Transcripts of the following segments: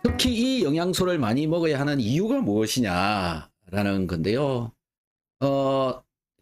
특히 이 영양소를 많이 먹어야 하는 이유가 무엇이냐라는 건데요.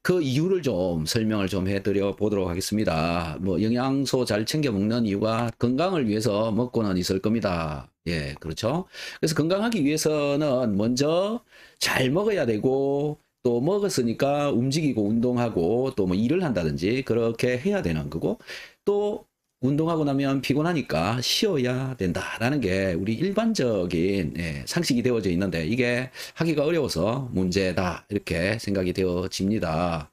그 이유를 좀 설명을 좀 해드려 보도록 하겠습니다. 뭐 영양소 잘 챙겨 먹는 이유가 건강을 위해서 먹고는 있을 겁니다. 예, 그렇죠. 그래서 건강하기 위해서는 먼저 잘 먹어야 되고, 또 먹었으니까 움직이고 운동하고 또 뭐 일을 한다든지 그렇게 해야 되는 거고, 또 운동하고 나면 피곤하니까 쉬어야 된다라는 게 우리 일반적인 상식이 되어져 있는데, 이게 하기가 어려워서 문제다 이렇게 생각이 되어집니다.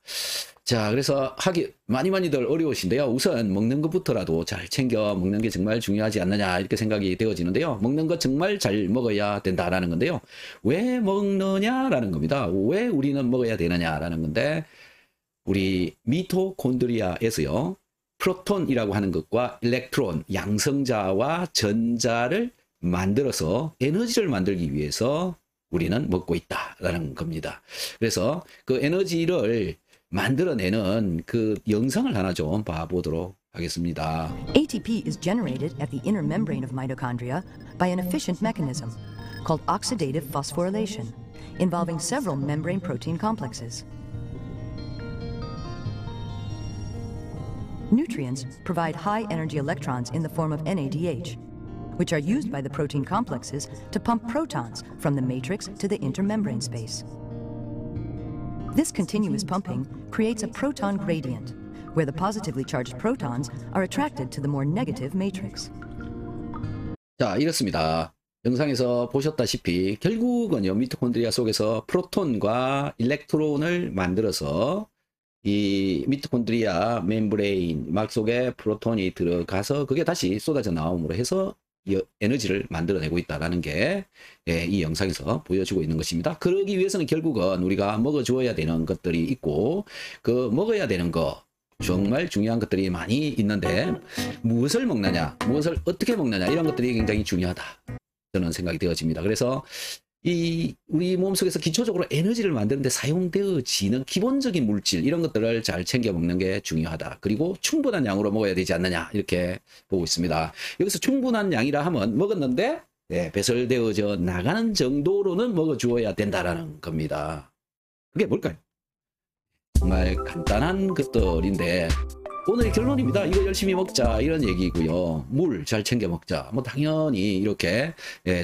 자, 그래서 하기 많이들 어려우신데요. 우선 먹는 것부터라도 잘 챙겨 먹는 게 정말 중요하지 않느냐 이렇게 생각이 되어지는데요. 먹는 것 정말 잘 먹어야 된다라는 건데요. 왜 먹느냐라는 겁니다. 왜 우리는 먹어야 되느냐라는 건데, 우리 미토콘드리아에서요, 프로톤이라고 하는 것과 일렉트론, 양성자와 전자를 만들어서 에너지를 만들기 위해서 우리는 먹고 있다라는 겁니다. 그래서 그 에너지를 만들어내는 그 영상을 하나 좀 봐보도록 하겠습니다. ATP is generated at the inner membrane of mitochondria by an efficient mechanism called oxidative phosphorylation, involving several membrane protein complexes. Nutrients provide high-energy electrons in the form of NADH, which are used by the protein complexes to pump protons from the matrix to the intermembrane space. This continuous pumping creates a proton gradient, where the positively charged protons are attracted to the more negative matrix. 자, 이렇습니다. 영상에서 보셨다시피 결국은요, 미토콘드리아 속에서 프로톤과 일렉트론을 만들어서 이 미토콘드리아 멤브레인 막 속에 프로톤이 들어가서 그게 다시 쏟아져 나옴으로 해서 에너지를 만들어내고 있다는 게 이 영상에서 보여주고 있는 것입니다. 그러기 위해서는 결국은 우리가 먹어주어야 되는 것들이 있고, 그 먹어야 되는 거 정말 중요한 것들이 많이 있는데, 무엇을 먹느냐, 무엇을 어떻게 먹느냐, 이런 것들이 굉장히 중요하다 저는 생각이 되어집니다. 그래서 이 우리 몸속에서 기초적으로 에너지를 만드는 데 사용되어지는 기본적인 물질, 이런 것들을 잘 챙겨 먹는 게 중요하다. 그리고 충분한 양으로 먹어야 되지 않느냐 이렇게 보고 있습니다. 여기서 충분한 양이라 하면 먹었는데 배설되어져 나가는 정도로는 먹어주어야 된다라는 겁니다. 그게 뭘까요? 정말 간단한 것들인데 오늘의 결론입니다. 이거 열심히 먹자 이런 얘기고요. 물 잘 챙겨 먹자. 뭐 당연히 이렇게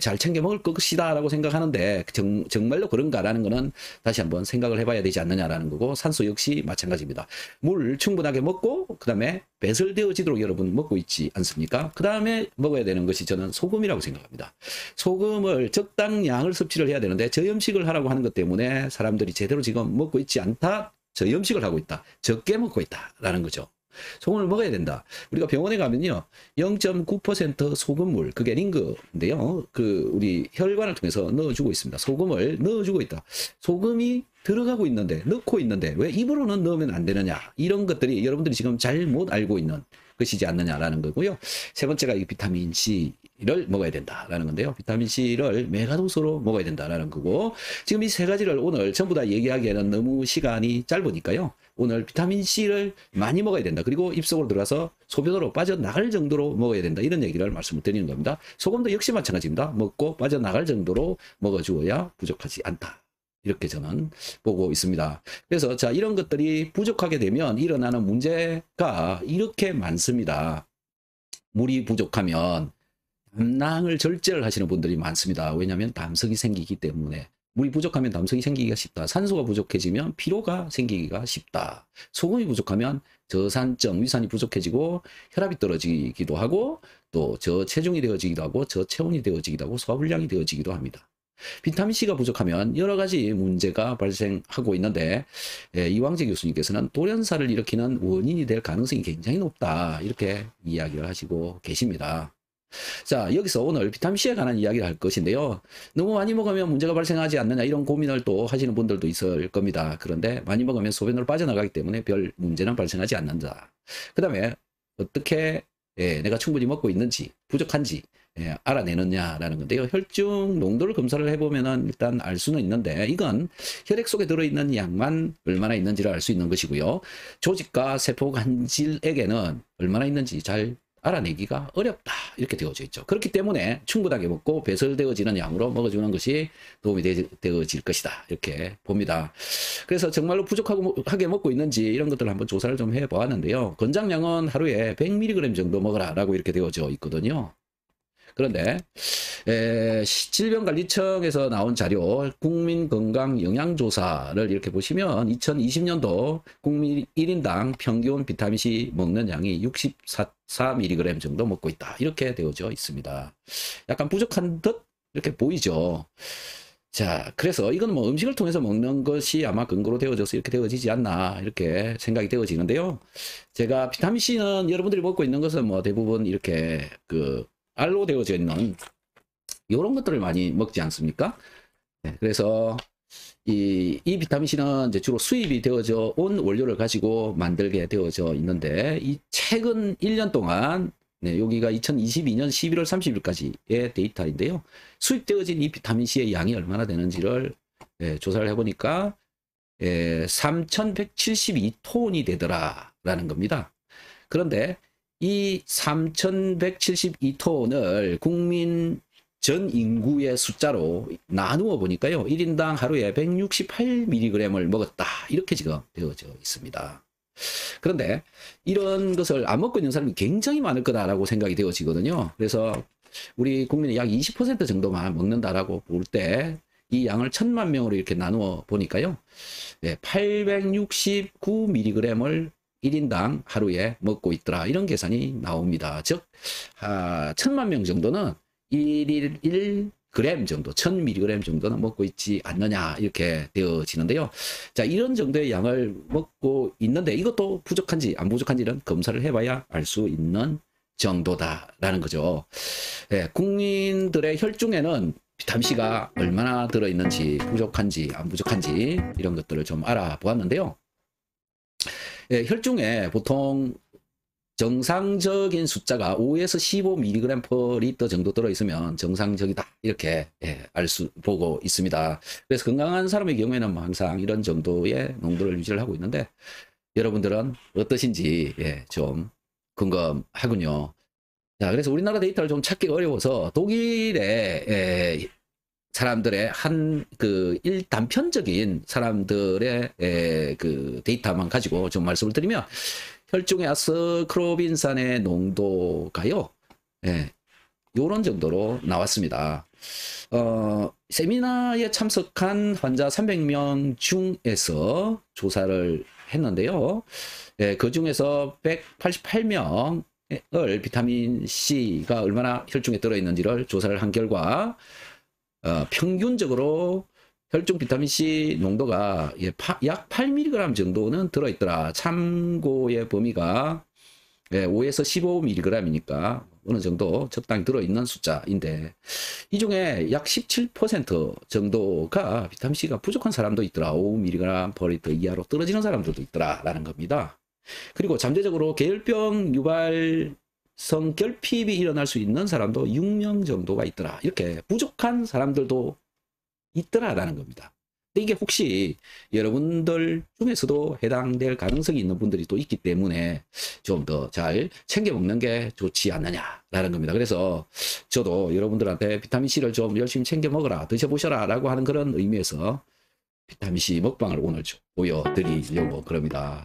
잘 챙겨 먹을 것이다 라고 생각하는데, 정말로 그런가라는 거는 다시 한번 생각을 해봐야 되지 않느냐라는 거고, 산소 역시 마찬가지입니다. 물 충분하게 먹고 그 다음에 배설되어지도록 여러분 먹고 있지 않습니까? 그 다음에 먹어야 되는 것이 저는 소금이라고 생각합니다. 소금을 적당량을 섭취를 해야 되는데, 저염식을 하라고 하는 것 때문에 사람들이 제대로 지금 먹고 있지 않다, 저염식을 하고 있다, 적게 먹고 있다라는 거죠. 소금을 먹어야 된다. 우리가 병원에 가면요, 0.9% 소금물, 그게 링그인데요, 그 우리 혈관을 통해서 넣어주고 있습니다. 소금을 넣어주고 있다. 소금이 들어가고 있는데, 넣고 있는데 왜 입으로는 넣으면 안 되느냐, 이런 것들이 여러분들이 지금 잘못 알고 있는 것이지 않느냐라는 거고요. 세 번째가 이 비타민 C를 먹어야 된다라는 건데요. 비타민 C를 메가도수로 먹어야 된다라는 거고, 지금 이 세 가지를 오늘 전부 다 얘기하기에는 너무 시간이 짧으니까요. 오늘 비타민 C를 많이 먹어야 된다. 그리고 입속으로 들어가서 소변으로 빠져나갈 정도로 먹어야 된다. 이런 얘기를 말씀을 드리는 겁니다. 소금도 역시 마찬가지입니다. 먹고 빠져나갈 정도로 먹어주어야 부족하지 않다. 이렇게 저는 보고 있습니다. 그래서 자, 이런 것들이 부족하게 되면 일어나는 문제가 이렇게 많습니다. 물이 부족하면 담낭을 절제를 하시는 분들이 많습니다. 왜냐하면 담석이 생기기 때문에. 물이 부족하면 담석이 생기기가 쉽다. 산소가 부족해지면 피로가 생기기가 쉽다. 소금이 부족하면 저산증, 위산이 부족해지고 혈압이 떨어지기도 하고, 또 저체중이 되어지기도 하고, 저체온이 되어지기도 하고, 소화불량이 되어지기도 합니다. 비타민C가 부족하면 여러 가지 문제가 발생하고 있는데, 이광재 교수님께서는 돌연사를 일으키는 원인이 될 가능성이 굉장히 높다, 이렇게 이야기를 하시고 계십니다. 자, 여기서 오늘 비타민C에 관한 이야기를 할 것인데요. 너무 많이 먹으면 문제가 발생하지 않느냐, 이런 고민을 또 하시는 분들도 있을 겁니다. 그런데 많이 먹으면 소변으로 빠져나가기 때문에 별 문제는 발생하지 않는다. 그 다음에 어떻게 내가 충분히 먹고 있는지, 부족한지 알아내느냐라는 건데요. 혈중 농도를 검사를 해보면 일단 알 수는 있는데, 이건 혈액 속에 들어있는 양만 얼마나 있는지를 알 수 있는 것이고요. 조직과 세포 간질에게는 얼마나 있는지 잘 알아내기가 어렵다 이렇게 되어져 있죠. 그렇기 때문에 충분하게 먹고 배설되어지는 양으로 먹어주는 것이 도움이 되어질 것이다 이렇게 봅니다. 그래서 정말로 부족하게 먹고 있는지 이런 것들을 한번 조사를 좀 해보았는데요. 권장량은 하루에 100mg 정도 먹어라 라고 이렇게 되어져 있거든요. 그런데 질병관리청에서 나온 자료 국민건강영양조사를 이렇게 보시면 2020년도 국민 1인당 평균 비타민C 먹는 양이 64mg 정도 먹고 있다 이렇게 되어져 있습니다. 약간 부족한 듯 이렇게 보이죠. 자, 그래서 이건 뭐 음식을 통해서 먹는 것이 아마 근거로 되어져서 이렇게 되어지지 않나 이렇게 생각이 되어지는데요. 제가 비타민C는 여러분들이 먹고 있는 것은 뭐 대부분 이렇게 알로 되어져 있는 이런 것들을 많이 먹지 않습니까? 네, 그래서 이 비타민C는 이제 주로 수입이 되어져 온 원료를 가지고 만들게 되어져 있는데 이 최근 1년 동안 네, 여기가 2022년 11월 30일까지의 데이터인데요. 수입되어진 이 비타민C의 양이 얼마나 되는지를 조사를 해보니까 3,172톤이 되더라라는 겁니다. 그런데 이 3,172톤을 국민 전 인구의 숫자로 나누어 보니까요. 1인당 하루에 168mg을 먹었다. 이렇게 지금 되어져 있습니다. 그런데 이런 것을 안 먹고 있는 사람이 굉장히 많을 거다라고 생각이 되어지거든요. 그래서 우리 국민의 약 20% 정도만 먹는다라고 볼 때 이 양을 1000만 명으로 이렇게 나누어 보니까요. 869mg을 1인당 하루에 먹고 있더라 이런 계산이 나옵니다. 즉 1000만 명 정도는 1일 1g 정도 1000mg 정도는 먹고 있지 않느냐 이렇게 되어지는데요. 자, 이런 정도의 양을 먹고 있는데 이것도 부족한지 안 부족한지는 검사를 해봐야 알 수 있는 정도다라는 거죠. 국민들의 혈중에는 비타민C가 얼마나 들어있는지 부족한지 안 부족한지 이런 것들을 좀 알아보았는데요. 혈중에 보통 정상적인 숫자가 5에서 15mg/L 정도 들어있으면 정상적이다 이렇게 보고 있습니다. 그래서 건강한 사람의 경우에는 뭐 항상 이런 정도의 농도를 유지를 하고 있는데 여러분들은 어떠신지 좀 궁금하군요. 자, 그래서 우리나라 데이터를 좀 찾기가 어려워서 독일의 사람들의 단편적인 사람들의 데이터만 가지고 좀 말씀을 드리면 혈중의 아스크로빈산의 농도가요. 요런 정도로 나왔습니다. 세미나에 참석한 환자 300명 중에서 조사를 했는데요. 그 중에서 188명을 비타민C가 얼마나 혈중에 들어있는지를 조사를 한 결과 평균적으로 혈중 비타민C 농도가 약 8mg 정도는 들어있더라. 참고의 범위가 5에서 15mg이니까 어느 정도 적당히 들어있는 숫자인데 이 중에 약 17% 정도가 비타민C가 부족한 사람도 있더라. 5mg/L 이하로 떨어지는 사람들도 있더라라는 겁니다. 그리고 잠재적으로 계열병 유발성 결핍이 일어날 수 있는 사람도 6명 정도가 있더라. 이렇게 부족한 사람들도 있더라라는 겁니다. 근데 이게 혹시 여러분들 중에서도 해당될 가능성이 있는 분들이 또 있기 때문에 좀 더 잘 챙겨 먹는 게 좋지 않느냐라는 겁니다. 그래서 저도 여러분들한테 비타민C를 좀 열심히 챙겨 먹어라, 드셔보셔라 라고 하는 그런 의미에서 비타민C 먹방을 오늘 좀 보여드리려고 그럽니다.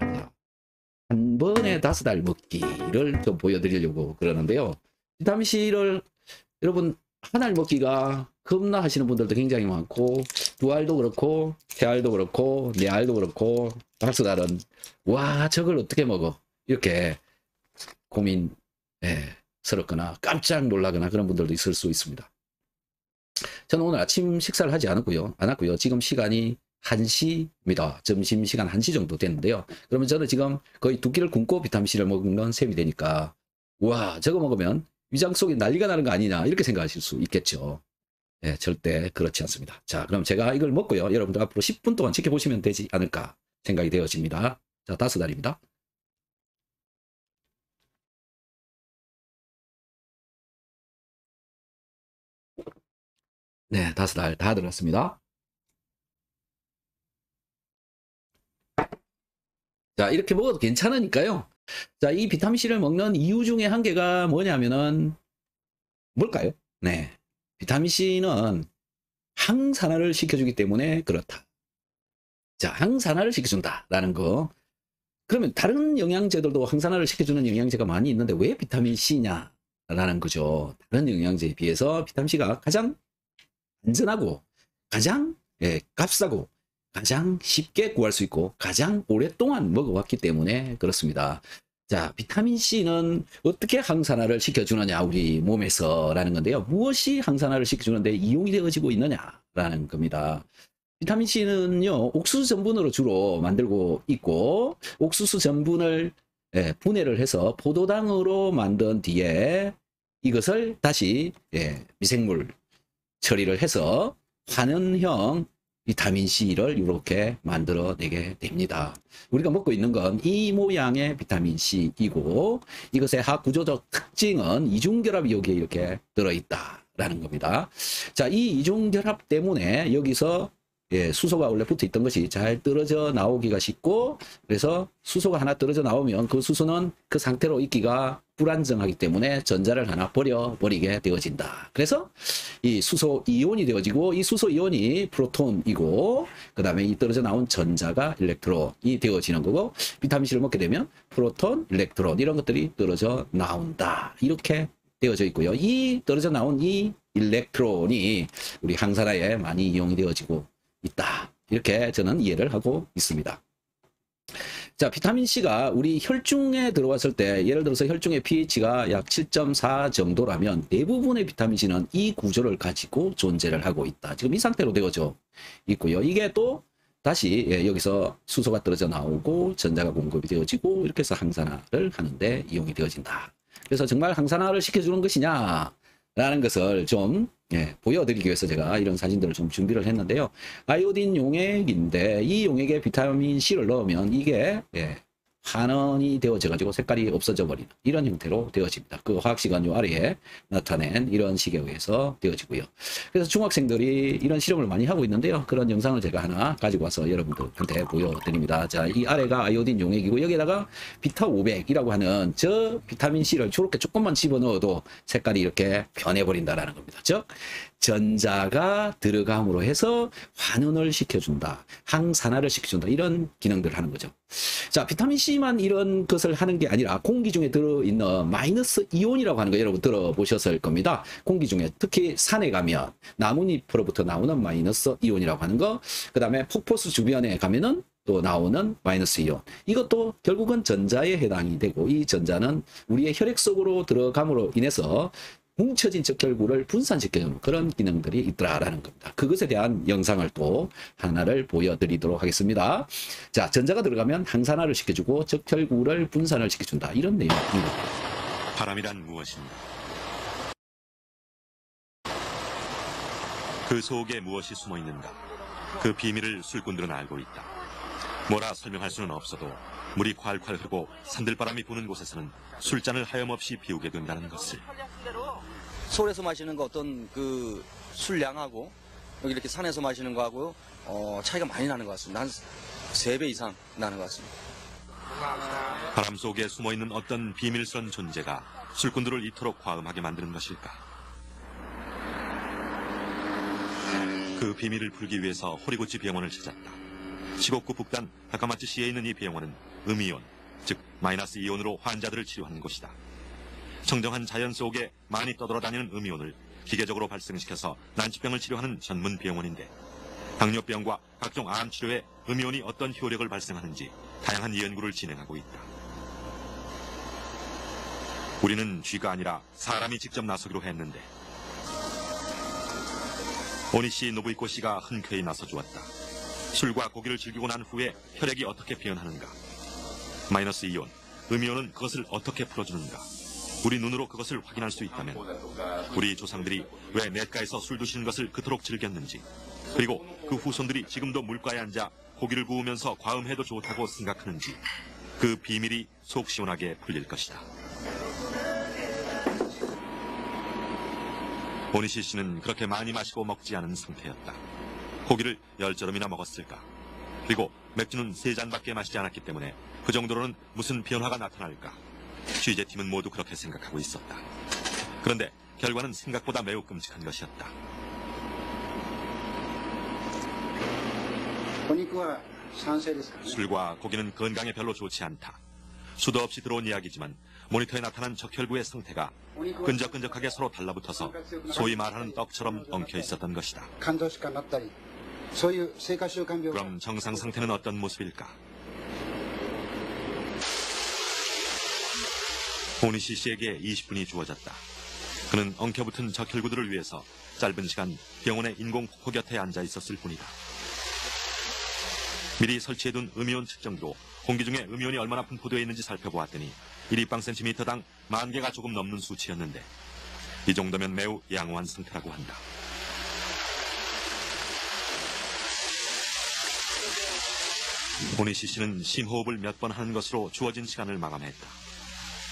한 번에 5알 먹기를 좀 보여드리려고 그러는데요. 비타민C를 여러분 한 알 먹기가 겁나 하시는 분들도 굉장히 많고 2알도 그렇고 3알도 그렇고 4알도 그렇고 5알은 와 저걸 어떻게 먹어 이렇게 고민스럽거나 깜짝 놀라거나 그런 분들도 있을 수 있습니다. 저는 오늘 아침 식사를 하지 않았고요. 지금 시간이 1시입니다. 점심시간 1시 정도 됐는데요. 그러면 저는 지금 거의 2끼를 굶고 비타민C를 먹는 셈이 되니까 와 저거 먹으면 위장 속에 난리가 나는 거 아니냐 이렇게 생각하실 수 있겠죠. 절대 그렇지 않습니다. 자, 그럼 제가 이걸 먹고요. 여러분들 앞으로 10분 동안 지켜보시면 되지 않을까 생각이 되어집니다. 자, 5알입니다. 네, 5알 다 들었습니다. 자, 이렇게 먹어도 괜찮으니까요. 자, 이 비타민C를 먹는 이유 중에 한 개가 뭐냐면은 뭘까요? 네. 비타민C는 항산화를 시켜주기 때문에 그렇다. 자, 항산화를 시켜준다라는 거. 그러면 다른 영양제들도 항산화를 시켜주는 영양제가 많이 있는데 왜 비타민C냐라는 거죠. 다른 영양제에 비해서 비타민C가 가장 안전하고 가장 값싸고 가장 쉽게 구할 수 있고 가장 오랫동안 먹어왔기 때문에 그렇습니다. 자, 비타민C는 어떻게 항산화를 시켜주느냐 우리 몸에서라는 건데요. 무엇이 항산화를 시켜주는데 이용이 되어지고 있느냐라는 겁니다. 비타민C는요, 옥수수 전분으로 주로 만들고 있고, 옥수수 전분을 분해를 해서 포도당으로 만든 뒤에 이것을 다시 미생물 처리를 해서 환원형 비타민C를 이렇게 만들어내게 됩니다. 우리가 먹고 있는 건 이 모양의 비타민C이고 이것의 화학 구조적 특징은 이중결합이 여기에 이렇게 들어있다라는 겁니다. 자, 이 이중결합 때문에 여기서 수소가 원래 붙어 있던 것이 잘 떨어져 나오기가 쉽고, 그래서 수소가 하나 떨어져 나오면 그 수소는 그 상태로 있기가 불안정하기 때문에 전자를 하나 버리게 되어진다. 그래서 이 수소 이온이 되어지고, 이 수소 이온이 프로톤이고, 그 다음에 이 떨어져 나온 전자가 일렉트론이 되어지는 거고, 비타민C를 먹게 되면 프로톤, 일렉트론 이런 것들이 떨어져 나온다. 이렇게 되어져 있고요. 이 떨어져 나온 이 일렉트론이 우리 항산화에 많이 이용이 되어지고 있다. 이렇게 저는 이해를 하고 있습니다. 자, 비타민C가 우리 혈중에 들어왔을 때, 예를 들어서 혈중의 pH가 약 7.4 정도라면 대부분의 비타민C는 이 구조를 가지고 존재를 하고 있다. 지금 이 상태로 되어져 있고요. 이게 또 다시 여기서 수소가 떨어져 나오고 전자가 공급이 되어지고 이렇게 해서 항산화를 하는데 이용이 되어진다. 그래서 정말 항산화를 시켜주는 것이냐 라는 것을 좀 보여드리기 위해서 제가 이런 사진들을 좀 준비를 했는데요. 아이오딘 용액인데 이 용액에 비타민C를 넣으면 이게 환원이 되어져 가지고 색깔이 없어져 버리는 이런 형태로 되어집니다. 그 화학식은 요 아래에 나타낸 이런 식에 의해서 되어지고요. 그래서 중학생들이 이런 실험을 많이 하고 있는데요. 그런 영상을 제가 하나 가지고 와서 여러분들한테 보여드립니다. 자, 이 아래가 아이오딘 용액이고 여기에다가 비타 500이라고 하는 저 비타민C를 저렇게 조금만 집어넣어도 색깔이 이렇게 변해버린다라는 겁니다. 즉 전자가 들어감으로 해서 환원을 시켜준다. 항산화를 시켜준다. 이런 기능들을 하는 거죠. 자, 비타민C만 이런 것을 하는 게 아니라 공기 중에 들어있는 마이너스 이온이라고 하는 거 여러분 들어보셨을 겁니다. 공기 중에 특히 산에 가면 나뭇잎으로부터 나오는 마이너스 이온이라고 하는 거, 그 다음에 폭포수 주변에 가면은 또 나오는 마이너스 이온. 이것도 결국은 전자에 해당이 되고, 이 전자는 우리의 혈액 속으로 들어감으로 인해서 뭉쳐진 적혈구를 분산시켜주는 그런 기능들이 있더라라는 겁니다. 그것에 대한 영상을 또 하나를 보여드리도록 하겠습니다. 자, 전자가 들어가면 항산화를 시켜주고 적혈구를 분산을 시켜준다. 이런 내용입니다. 바람이란 무엇인가? 그 속에 무엇이 숨어 있는가? 그 비밀을 술꾼들은 알고 있다. 뭐라 설명할 수는 없어도 물이 콸콸 흐르고 산들바람이 부는 곳에서는 술잔을 하염없이 비우게 된다는 것을. 서울에서 마시는 거 어떤 그 술량하고 여기 이렇게 산에서 마시는 거하고 차이가 많이 나는 것 같습니다. 한 3배 이상 나는 것 같습니다. 바람 속에 숨어있는 어떤 비밀스런 존재가 술꾼들을 이토록 과음하게 만드는 것일까? 그 비밀을 풀기 위해서 호리구치 병원을 찾았다. 시곡구 북단 다카마츠시에 있는 이 병원은 음이온, 즉 마이너스 이온으로 환자들을 치료하는 곳이다. 청정한 자연 속에 많이 떠돌아다니는 음이온을 기계적으로 발생시켜서 난치병을 치료하는 전문 병원인데, 당뇨병과 각종 암 치료에 음이온이 어떤 효력을 발생하는지 다양한 연구를 진행하고 있다. 우리는 쥐가 아니라 사람이 직접 나서기로 했는데, 오니시 노부이코 씨가 흔쾌히 나서주었다. 술과 고기를 즐기고 난 후에 혈액이 어떻게 변하는가? 마이너스 이온, 음이온은 그것을 어떻게 풀어주는가? 우리 눈으로 그것을 확인할 수 있다면 우리 조상들이 왜 냇가에서 술 드시는 것을 그토록 즐겼는지, 그리고 그 후손들이 지금도 물가에 앉아 고기를 구우면서 과음해도 좋다고 생각하는지, 그 비밀이 속 시원하게 풀릴 것이다. 오니시 씨는 그렇게 많이 마시고 먹지 않은 상태였다. 고기를 10저름이나 먹었을까? 그리고 맥주는 3잔밖에 마시지 않았기 때문에 그 정도로는 무슨 변화가 나타날까? 취재팀은 모두 그렇게 생각하고 있었다. 그런데 결과는 생각보다 매우 끔찍한 것이었다. 술과 고기는 건강에 별로 좋지 않다. 수도 없이 들어온 이야기지만 모니터에 나타난 적혈구의 상태가 끈적끈적하게 서로 달라붙어서 소위 말하는 떡처럼 엉켜 있었던 것이다. 그럼 정상 상태는 어떤 모습일까? 오니시 씨에게 20분이 주어졌다. 그는 엉켜붙은 적혈구들을 위해서 짧은 시간 병원의 인공코코 곁에 앉아 있었을 뿐이다. 미리 설치해둔 음이온 측정기로 공기 중에 음이온이 얼마나 분포되어 있는지 살펴보았더니 1立方cm당 10,000개가 조금 넘는 수치였는데 이 정도면 매우 양호한 상태라고 한다. 오니시 씨는 심호흡을 몇 번 하는 것으로 주어진 시간을 마감했다.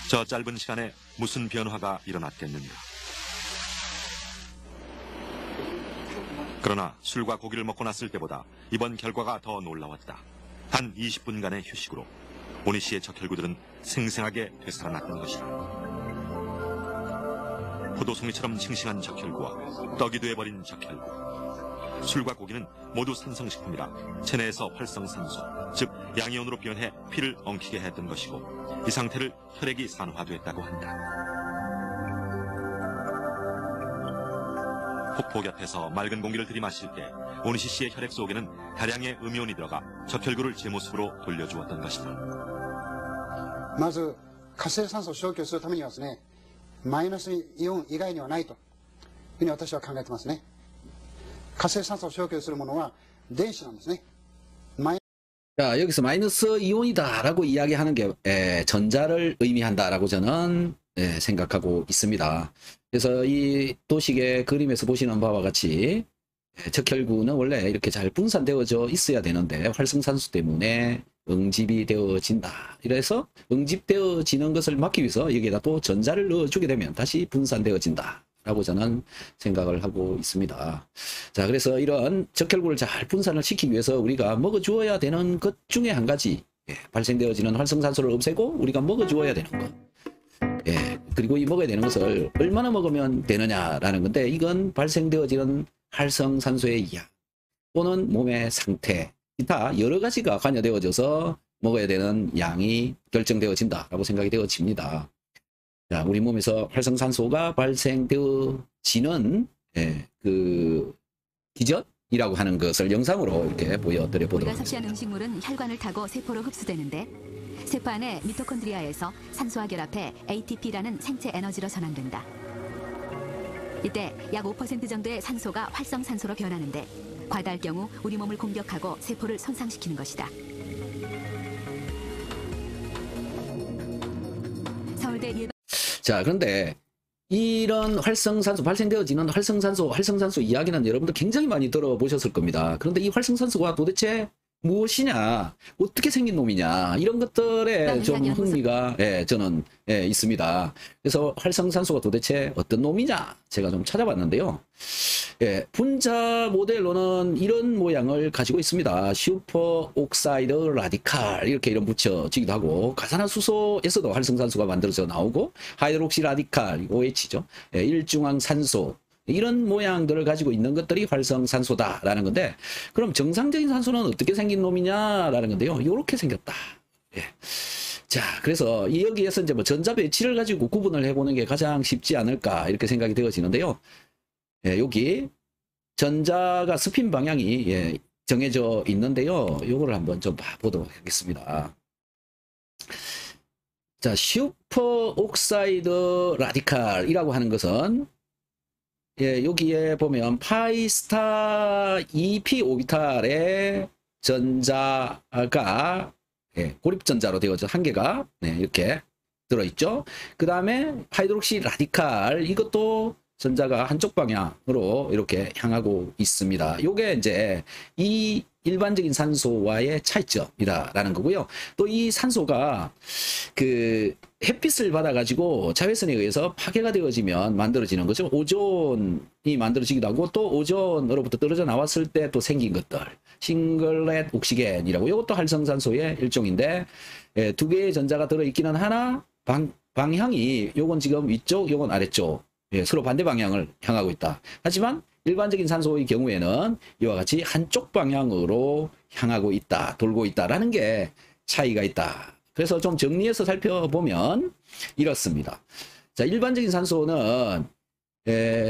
저 짧은 시간에 무슨 변화가 일어났겠는가. 그러나 술과 고기를 먹고 났을 때보다 이번 결과가 더 놀라웠다. 단 20분간의 휴식으로 오니시의 적혈구들은 생생하게 되살아났던 것이다. 포도송이처럼 싱싱한 적혈구와 떡이 돼버린 적혈구. 술과 고기는 모두 산성식품이라 체내에서 활성산소, 즉 양이온으로 변해 피를 엉키게 했던 것이고 이 상태를 혈액이 산화됐다고 한다. 폭포 곁에서 맑은 공기를 들이마실 때 오니시 씨의 혈액 속에는 다량의 음이온이 들어가 적혈구를 제 모습으로 돌려주었던 것이다. まず活性酸素を消去するためにはですね、マイナスイオン以外にはないというふうに私は考えてますね。活性酸素を消去するものは電子なんですね。 자, 여기서 마이너스 이온이다라고 이야기하는 게 전자를 의미한다라고 저는 생각하고 있습니다. 그래서 이 도식의 그림에서 보시는 바와 같이 적혈구는 원래 이렇게 잘 분산되어져 있어야 되는데 활성산소 때문에 응집이 되어진다. 이래서 응집되어지는 것을 막기 위해서 여기에다 또 전자를 넣어주게 되면 다시 분산되어진다. 라고 저는 생각을 하고 있습니다. 자, 그래서 이런 적혈구를 잘 분산을 시키기 위해서 우리가 먹어주어야 되는 것 중에 한 가지, 발생되어지는 활성산소를 없애고 우리가 먹어주어야 되는 것. 그리고 이 먹어야 되는 것을 얼마나 먹으면 되느냐라는 건데, 이건 발생되어지는 활성산소의 양 또는 몸의 상태, 기타 여러 가지가 관여되어져서 먹어야 되는 양이 결정되어진다라고 생각이 되어집니다. 자, 우리 몸에서 활성산소가 발생되어지는 그 기전이라고 하는 것을 영상으로 이렇게 보여드려 보도록 우리가 섭취한 음식물은 혈관을 타고 세포로 흡수되는데 세포 안의 미토콘드리아에서 산소와 결합해 ATP라는 생체 에너지로 전환된다. 이때 약 5% 정도의 산소가 활성산소로 변하는데 과다할 경우 우리 몸을 공격하고 세포를 손상시키는 것이다. 서울대 일반 자, 그런데 이런 활성산소, 발생되어지는 활성산소 이야기는 여러분들 굉장히 많이 들어보셨을 겁니다. 그런데 이 활성산소가 도대체 무엇이냐, 어떻게 생긴 놈이냐, 이런 것들에 좀 흥미가 저는 있습니다. 그래서 활성산소가 도대체 어떤 놈이냐 제가 좀 찾아봤는데요. 분자 모델로는 이런 모양을 가지고 있습니다. 슈퍼 옥사이드 라디칼, 이렇게 이름 붙여지기도 하고, 가산화수소에서도 활성산소가 만들어져 나오고, 하이드록시 라디칼, OH죠. 일중앙산소, 이런 모양들을 가지고 있는 것들이 활성산소다라는 건데, 그럼 정상적인 산소는 어떻게 생긴 놈이냐라는 건데요. 이렇게 생겼다. 자, 그래서 여기에서 이제 뭐 전자 배치를 가지고 구분을 해보는 게 가장 쉽지 않을까 이렇게 생각이 되어지는데요. 여기 전자가 스핀 방향이 정해져 있는데요. 요거를 한번 좀 봐보도록 하겠습니다. 자, 슈퍼 옥사이드 라디칼이라고 하는 것은 여기에 보면 파이스타 2p 오비탈의 전자가 고립전자로 되어져 한 개가 이렇게 들어있죠. 그 다음에 하이드록시 라디칼, 이것도 전자가 한쪽 방향으로 이렇게 향하고 있습니다. 요게 이제 이 일반적인 산소와의 차이점이다라는 거고요. 또 이 산소가 그 햇빛을 받아가지고 자외선에 의해서 파괴가 되어지면 만들어지는 거죠. 오존이 만들어지기도 하고 또 오존으로부터 떨어져 나왔을 때 또 생긴 것들. 싱글렛 옥시겐이라고 이것도 활성산소의 일종인데 두 개의 전자가 들어있기는 하나 방향이 요건 지금 위쪽 요건 아래쪽 서로 반대 방향을 향하고 있다. 하지만 일반적인 산소의 경우에는 이와 같이 한쪽 방향으로 향하고 있다. 돌고 있다라는 게 차이가 있다. 그래서 좀 정리해서 살펴보면 이렇습니다. 자, 일반적인 산소는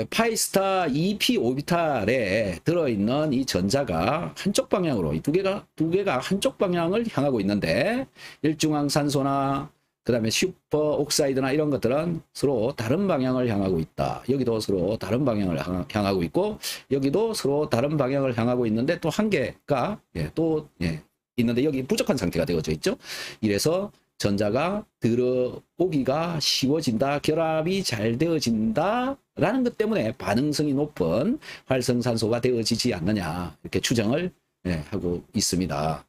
파이스타 2p 오비탈에 들어있는 이 전자가 한쪽 방향으로 이 두 개가 한쪽 방향을 향하고 있는데 일중앙 산소나 그 다음에 슈퍼 옥사이드나 이런 것들은 서로 다른 방향을 향하고 있다. 여기도 서로 다른 방향을 향하고 있고 여기도 서로 다른 방향을 향하고 있는데 또 한 개가 있는데 여기 부족한 상태가 되어져 있죠. 이래서 전자가 들어오기가 쉬워진다. 결합이 잘 되어진다. 라는 것 때문에 반응성이 높은 활성산소가 되어지지 않느냐. 이렇게 추정을 하고 있습니다.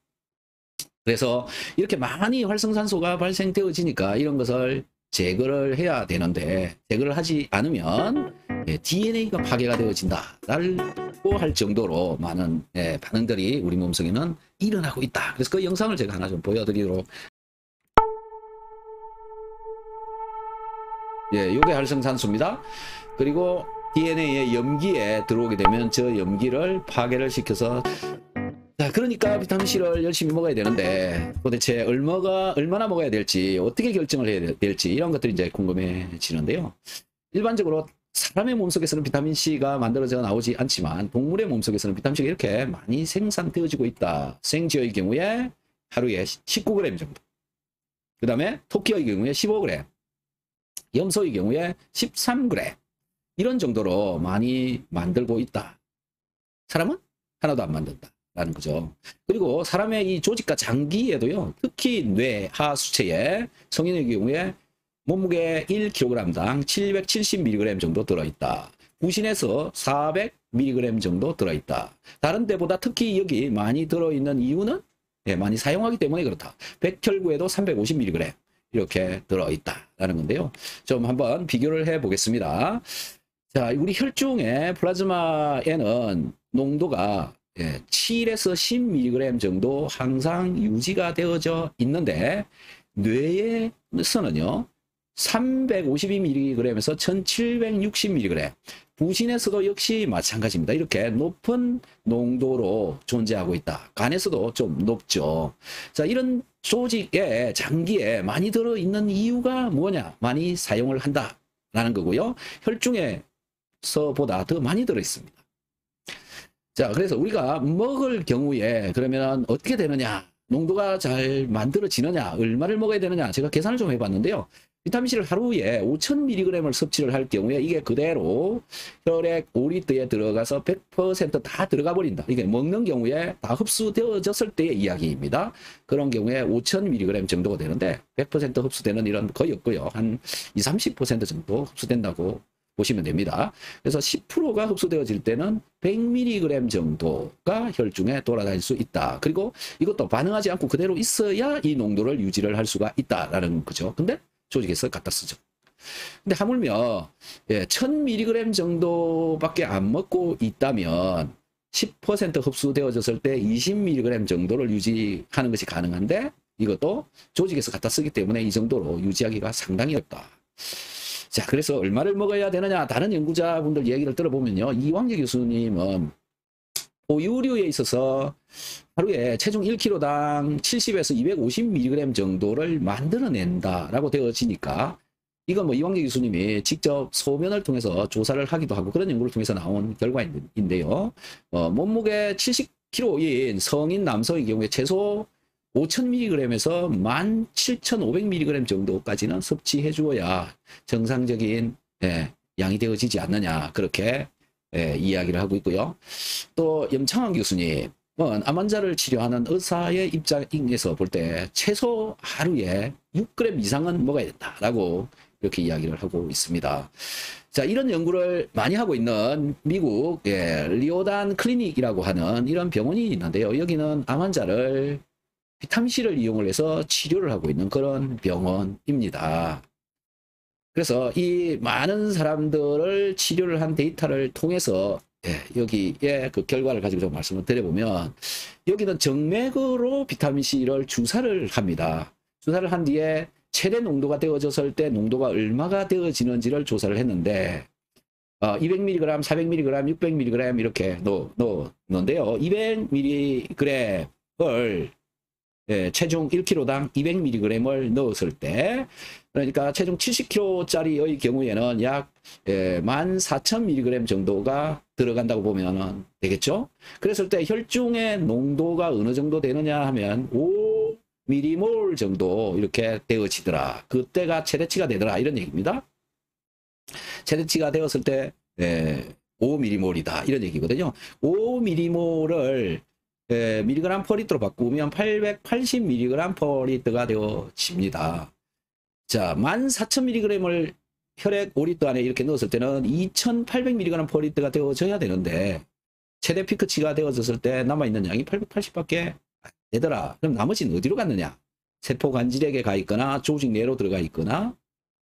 그래서 이렇게 많이 활성산소가 발생되어지니까 이런 것을 제거를 해야 되는데 제거를 하지 않으면 DNA가 파괴가 되어진다라고 할 정도로 많은 반응들이 우리 몸속에는 일어나고 있다. 그래서 그 영상을 제가 하나 좀 보여드리도록. 이게 활성산소입니다. 그리고 DNA의 염기에 들어오게 되면 저 염기를 파괴를 시켜서 자, 그러니까 비타민C를 열심히 먹어야 되는데 도대체 얼마나 먹어야 될지 어떻게 결정을 해야 될지 이런 것들이 이제 궁금해지는데요. 일반적으로 사람의 몸속에서는 비타민C가 만들어져 나오지 않지만 동물의 몸속에서는 비타민C가 이렇게 많이 생산되어지고 있다. 생쥐의 경우에 하루에 19g 정도. 그 다음에 토끼의 경우에 15g. 염소의 경우에 13g. 이런 정도로 많이 만들고 있다. 사람은 하나도 안 만든다. 라는 거죠. 그리고 사람의 이 조직과 장기에도요, 특히 뇌, 하, 수체에 성인의 경우에 몸무게 1kg당 770mg 정도 들어있다. 부신에서 400mg 정도 들어있다. 다른 데보다 특히 여기 많이 들어있는 이유는 많이 사용하기 때문에 그렇다. 백혈구에도 350mg 이렇게 들어있다라는 건데요. 좀 한번 비교를 해 보겠습니다. 자, 우리 혈중의 플라즈마에는 농도가 7에서 10mg 정도 항상 유지가 되어져 있는데 뇌에서는요 352mg에서 1760mg, 부신에서도 역시 마찬가지입니다. 이렇게 높은 농도로 존재하고 있다. 간에서도 좀 높죠. 자, 이런 조직에 장기에 많이 들어있는 이유가 뭐냐? 많이 사용을 한다라는 거고요. 혈중에서보다 더 많이 들어있습니다. 자, 그래서 우리가 먹을 경우에 그러면 어떻게 되느냐? 농도가 잘 만들어지느냐? 얼마를 먹어야 되느냐? 제가 계산을 좀 해봤는데요. 비타민C를 하루에 5000mg을 섭취를 할 경우에 이게 그대로 혈액 5리터에 들어가서 100% 다 들어가 버린다. 이게 먹는 경우에 다 흡수되어졌을 때의 이야기입니다. 그런 경우에 5000mg 정도가 되는데 100% 흡수되는 일은 거의 없고요. 한 20-30% 정도 흡수된다고 보시면 됩니다. 그래서 10%가 흡수되어질 때는 100mg 정도가 혈중에 돌아다닐 수 있다. 그리고 이것도 반응하지 않고 그대로 있어야 이 농도를 유지를 할 수가 있다라는 거죠. 근데 조직에서 갖다 쓰죠. 근데 하물며 1000mg 정도밖에 안 먹고 있다면 10% 흡수되어졌을 때 20mg 정도를 유지하는 것이 가능한데 이것도 조직에서 갖다 쓰기 때문에 이 정도로 유지하기가 상당히 어렵다. 자, 그래서 얼마를 먹어야 되느냐? 다른 연구자분들 얘기를 들어보면요. 이광재 교수님은 포유류에 있어서 하루에 체중 1kg당 70에서 250mg 정도를 만들어낸다라고 되어지니까 이건 뭐 이광재 교수님이 직접 소면을 통해서 조사를 하기도 하고 그런 연구를 통해서 나온 결과인데요. 몸무게 70kg인 성인 남성의 경우에 최소 5000mg에서 17,500mg 정도까지는 섭취해 주어야 정상적인 양이 되어지지 않느냐 그렇게 이야기를 하고 있고요. 또 염창환 교수님은 암 환자를 치료하는 의사의 입장에서 볼 때 최소 하루에 6g 이상은 먹어야 된다라고 이렇게 이야기를 하고 있습니다. 자, 이런 연구를 많이 하고 있는 미국 리오단 클리닉이라고 하는 이런 병원이 있는데요. 여기는 암 환자를 비타민C를 이용을 해서 치료를 하고 있는 그런 병원입니다. 그래서 이 많은 사람들을 치료를 한 데이터를 통해서 여기에 그 결과를 가지고 좀 말씀을 드려보면, 여기는 정맥으로 비타민C를 주사를 합니다. 주사를 한 뒤에 최대 농도가 되어졌을 때 농도가 얼마가 되어지는지를 조사를 했는데 200mg, 400mg, 600mg 이렇게 넣는데요. 200mg을 체중 1kg당 200mg을 넣었을 때, 그러니까 체중 70kg짜리의 경우에는 약 14,000mg 정도가 들어간다고 보면 되겠죠. 그랬을 때 혈중의 농도가 어느 정도 되느냐 하면 5mm몰 정도 이렇게 되어지더라. 그때가 최대치가 되더라, 이런 얘기입니다. 최대치가 되었을 때 5mm몰이다, 이런 얘기거든요. 5mm몰을 밀리그램 퍼 리터로 바꾸면 880mg 퍼 리터가 되어집니다. 자, 14,000mg을 혈액 5리터 안에 이렇게 넣었을 때는 2,800mg 퍼 리터가 되어져야 되는데, 최대 피크치가 되어졌을 때 남아있는 양이 880밖에 안 되더라. 그럼 나머지는 어디로 갔느냐? 세포 간질액에 가 있거나 조직 내로 들어가 있거나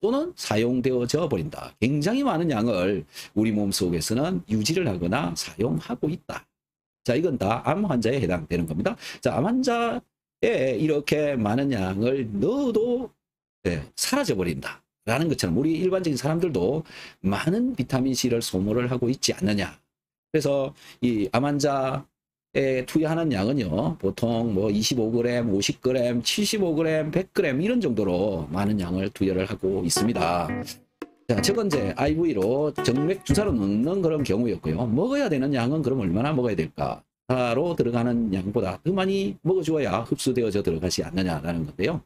또는 사용되어져 버린다. 굉장히 많은 양을 우리 몸 속에서는 유지를 하거나 사용하고 있다. 자, 이건 다 암 환자에 해당되는 겁니다. 자, 암 환자에 이렇게 많은 양을 넣어도 사라져 버린다 라는 것처럼 우리 일반적인 사람들도 많은 비타민C를 소모를 하고 있지 않느냐. 그래서 이 암 환자에 투여하는 양은요, 보통 뭐 25g, 50g, 75g, 100g 이런 정도로 많은 양을 투여를 하고 있습니다. 자, 첫 번째 IV로 정맥 주사로 넣는 그런 경우였고요. 먹어야 되는 양은 그럼 얼마나 먹어야 될까? 로 들어가는 양보다 더 많이 먹어주어야 흡수되어져 들어가지 않느냐라는 건데요.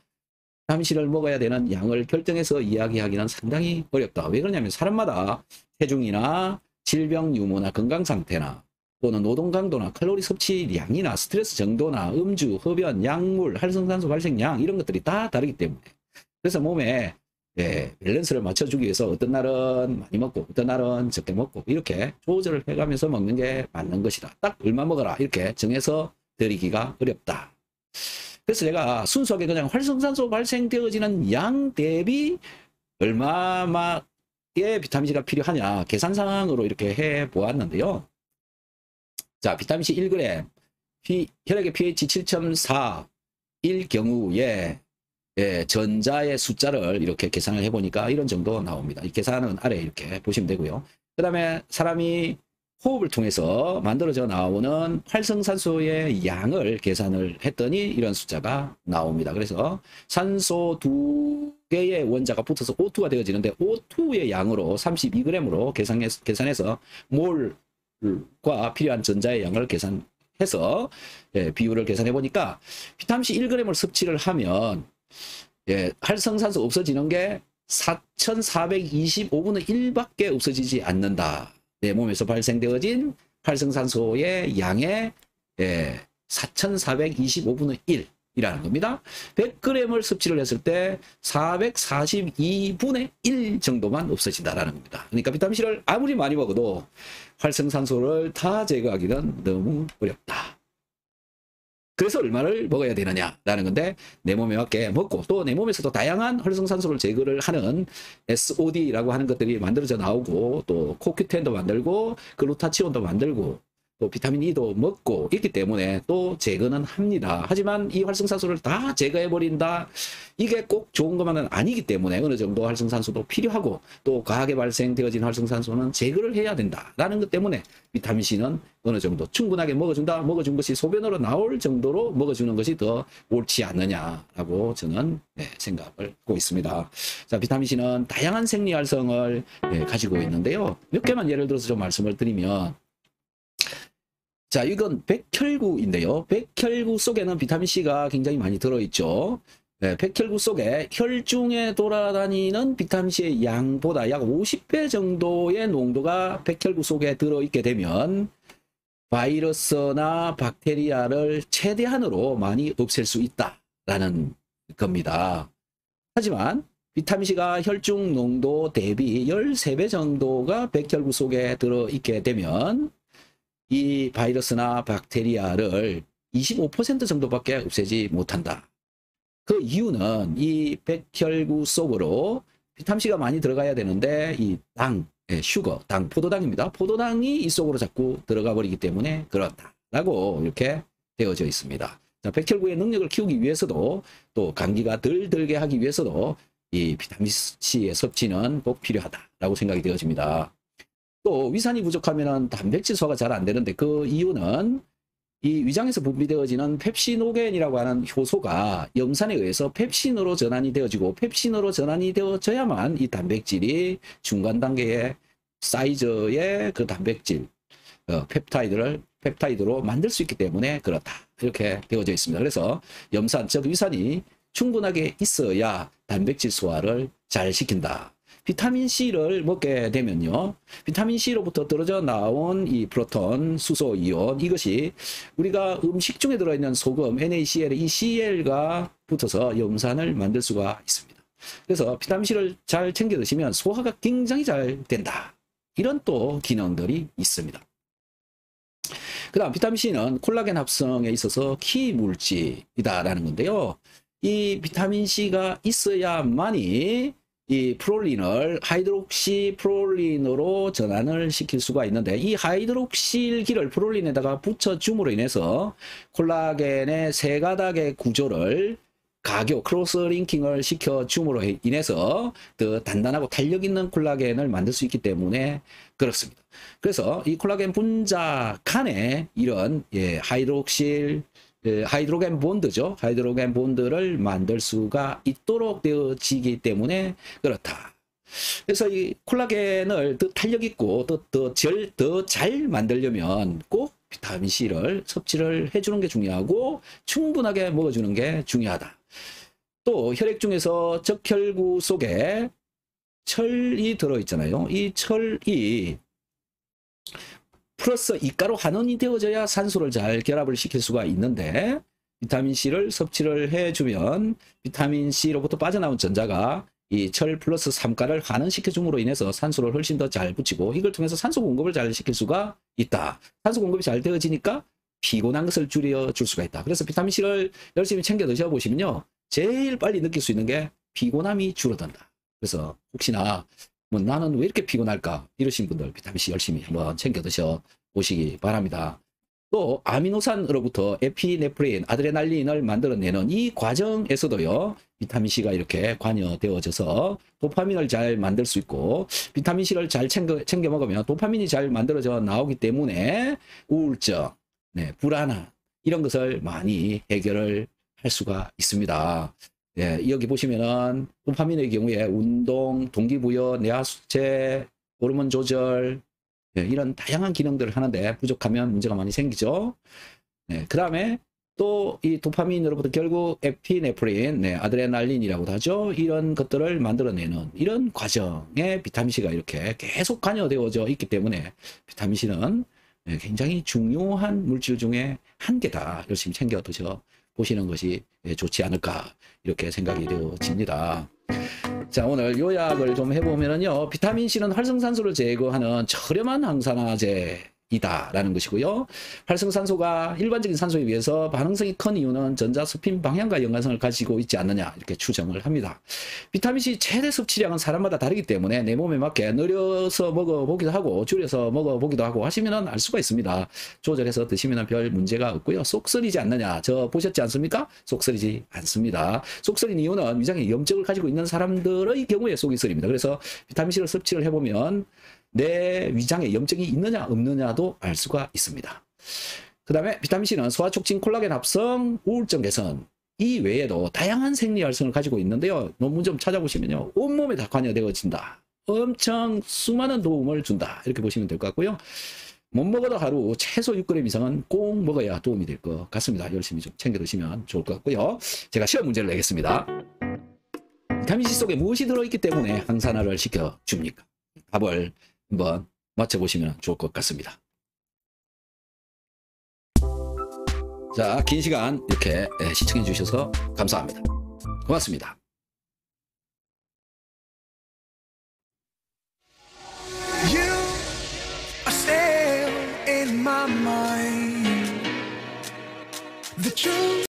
비타민C를 먹어야 되는 양을 결정해서 이야기하기는 상당히 어렵다. 왜 그러냐면 사람마다 체중이나 질병 유무나 건강 상태나 또는 노동 강도나 칼로리 섭취량이나 스트레스 정도나 음주, 흡연, 약물, 활성산소 발생량 이런 것들이 다 다르기 때문에, 그래서 몸에 밸런스를 맞춰주기 위해서 어떤 날은 많이 먹고 어떤 날은 적게 먹고 이렇게 조절을 해가면서 먹는 게 맞는 것이다. 딱 얼마 먹어라 이렇게 정해서 드리기가 어렵다. 그래서 제가 순수하게 그냥 활성산소 발생되어지는 양 대비 얼마만의 비타민C가 필요하냐 계산상으로 이렇게 해보았는데요. 자, 비타민C 1g, 혈액의 pH 7.4일 경우에 전자의 숫자를 이렇게 계산을 해보니까 이런 정도 나옵니다. 이 계산은 아래 이렇게 보시면 되고요. 그 다음에 사람이 호흡을 통해서 만들어져 나오는 활성산소의 양을 계산을 했더니 이런 숫자가 나옵니다. 그래서 산소 2개의 원자가 붙어서 O2가 되어지는데 O2의 양으로 32g으로 계산해서 몰과 필요한 전자의 양을 계산해서 비율을 계산해 보니까 비타민C 1g을 섭취를 하면 활성산소 없어지는 게 4,425분의 1밖에 없어지지 않는다. 내 몸에서 발생되어진 활성산소의 양의 4,425분의 1이라는 겁니다. 100g을 섭취를 했을 때 442분의 1 정도만 없어진다라는 겁니다. 그러니까 비타민C를 아무리 많이 먹어도 활성산소를 다 제거하기는 너무 어렵다. 그래서 얼마를 먹어야 되느냐라는 건데, 내 몸에 맞게 먹고 또 내 몸에서도 다양한 활성산소를 제거를 하는 SOD라고 하는 것들이 만들어져 나오고, 또 코큐텐도 만들고 글루타치온도 만들고 또 비타민 E도 먹고 있기 때문에 또 제거는 합니다. 하지만 이 활성산소를 다 제거해 버린다, 이게 꼭 좋은 것만은 아니기 때문에 어느 정도 활성산소도 필요하고 또 과하게 발생되어진 활성산소는 제거를 해야 된다라는 것 때문에 비타민C는 어느 정도 충분하게 먹어준다, 먹어준 것이 소변으로 나올 정도로 먹어주는 것이 더 옳지 않느냐라고 저는 생각을 하고 있습니다. 자, 비타민C는 다양한 생리활성을 가지고 있는데요. 몇 개만 예를 들어서 좀 말씀을 드리면, 자, 이건 백혈구인데요. 백혈구 속에는 비타민C가 굉장히 많이 들어있죠. 백혈구 속에 혈중에 돌아다니는 비타민C의 양보다 약 50배 정도의 농도가 백혈구 속에 들어있게 되면 바이러스나 박테리아를 최대한으로 많이 없앨 수 있다라는 겁니다. 하지만 비타민C가 혈중 농도 대비 13배 정도가 백혈구 속에 들어있게 되면 이 바이러스나 박테리아를 25% 정도밖에 없애지 못한다. 그 이유는 이 백혈구 속으로 비타민C가 많이 들어가야 되는데 이 당, 슈거, 당, 포도당입니다. 포도당이 이 속으로 자꾸 들어가 버리기 때문에 그렇다라고 이렇게 되어져 있습니다. 자, 백혈구의 능력을 키우기 위해서도 또 감기가 덜 들게 하기 위해서도 이 비타민C의 섭취는 꼭 필요하다라고 생각이 되어집니다. 또 위산이 부족하면 단백질 소화가 잘 안 되는데 그 이유는 이 위장에서 분비되어지는 펩시노겐이라고 하는 효소가 염산에 의해서 펩신으로 전환이 되어지고 펩신으로 전환이 되어져야만 이 단백질이 중간 단계의 사이즈의 그 단백질 펩타이드로 만들 수 있기 때문에 그렇다. 이렇게 되어져 있습니다. 그래서 염산, 즉 위산이 충분하게 있어야 단백질 소화를 잘 시킨다. 비타민C를 먹게 되면요. 비타민C로부터 떨어져 나온 이 프로톤, 수소, 이온 이것이 우리가 음식 중에 들어있는 소금, NaCl, 이 Cl과 붙어서 염산을 만들 수가 있습니다. 그래서 비타민C를 잘 챙겨 드시면 소화가 굉장히 잘 된다. 이런 또 기능들이 있습니다. 그 다음 비타민C는 콜라겐 합성에 있어서 키 물질이다라는 건데요. 이 비타민C가 있어야만이 이 프롤린을 하이드록시 프롤린으로 전환을 시킬 수가 있는데 이 하이드록실기를 프롤린에다가 붙여줌으로 인해서 콜라겐의 세 가닥의 구조를 가교, 크로스 링킹을 시켜줌으로 인해서 더 단단하고 탄력 있는 콜라겐을 만들 수 있기 때문에 그렇습니다. 그래서 이 콜라겐 분자 칸에 이런 하이드로겐 본드죠. 하이드로겐 본드를 만들 수가 있도록 되어지기 때문에 그렇다. 그래서 이 콜라겐을 더 탄력 있고 더 잘 만들려면 꼭 비타민C를 섭취를 해주는 게 중요하고 충분하게 먹어주는 게 중요하다. 또 혈액 중에서 적혈구 속에 철이 들어있잖아요. 이 철이 플러스 이가로 환원이 되어져야 산소를 잘 결합을 시킬 수가 있는데 비타민C를 섭취를 해주면 비타민C로부터 빠져나온 전자가 이 철 플러스 3가를 환원시켜 줌으로 인해서 산소를 훨씬 더 잘 붙이고 이걸 통해서 산소 공급을 잘 시킬 수가 있다. 산소 공급이 잘 되어지니까 피곤한 것을 줄여줄 수가 있다. 그래서 비타민C를 열심히 챙겨 드셔보시면요. 제일 빨리 느낄 수 있는 게 피곤함이 줄어든다. 그래서 혹시나 뭐 나는 왜 이렇게 피곤할까 이러신 분들 비타민C 열심히 한번 챙겨 드셔 보시기 바랍니다. 또 아미노산으로부터 에피네프린, 아드레날린을 만들어내는 이 과정에서도요 비타민C가 이렇게 관여되어져서 도파민을 잘 만들 수 있고 비타민C를 잘 챙겨 먹으면 도파민이 잘 만들어져 나오기 때문에 우울증, 불안함 이런 것을 많이 해결을 할 수가 있습니다. 여기 보시면은 도파민의 경우에 운동, 동기부여, 뇌하수체, 호르몬 조절 이런 다양한 기능들을 하는데 부족하면 문제가 많이 생기죠. 그 다음에 또 이 도파민으로부터 결국 에피네프린, 아드레날린이라고도 하죠. 이런 것들을 만들어내는 이런 과정에 비타민C가 이렇게 계속 관여되어져 있기 때문에 비타민C는 굉장히 중요한 물질 중에 한 개다. 열심히 챙겨 드셔 보시는 것이 좋지 않을까 이렇게 생각이 되어집니다. 자, 오늘 요약을 좀 해보면요. 비타민C는 활성산소를 제거하는 저렴한 항산화제이다라는 것이고요. 활성산소가 일반적인 산소에 비해서 반응성이 큰 이유는 전자 스핀 방향과 연관성을 가지고 있지 않느냐 이렇게 추정을 합니다. 비타민C 최대 섭취량은 사람마다 다르기 때문에 내 몸에 맞게 늘려서 먹어보기도 하고 줄여서 먹어보기도 하고 하시면 알 수가 있습니다. 조절해서 드시면 별 문제가 없고요. 쏙 썰이지 않느냐 저 보셨지 않습니까? 쏙 썰이지 않습니다. 쏙 썰인 이유는 위장에 염증을 가지고 있는 사람들의 경우에 속이 썰입니다. 그래서 비타민C를 섭취를 해보면 내 위장에 염증이 있느냐 없느냐도 알 수가 있습니다. 그 다음에 비타민C는 소화 촉진, 콜라겐 합성, 우울증 개선 이 외에도 다양한 생리 활성을 가지고 있는데요. 논문 좀 찾아보시면요. 온몸에 다 관여되어진다. 엄청 수많은 도움을 준다. 이렇게 보시면 될 것 같고요. 못 먹어도 하루 최소 6g 이상은 꼭 먹어야 도움이 될 것 같습니다. 열심히 좀 챙겨 드시면 좋을 것 같고요. 제가 시험 문제를 내겠습니다. 비타민C 속에 무엇이 들어있기 때문에 항산화를 시켜줍니까? 답을 한번 맞춰보시면 좋을 것 같습니다. 자, 긴 시간 이렇게 시청해 주셔서 감사합니다. 고맙습니다. You are still in my mind. truth.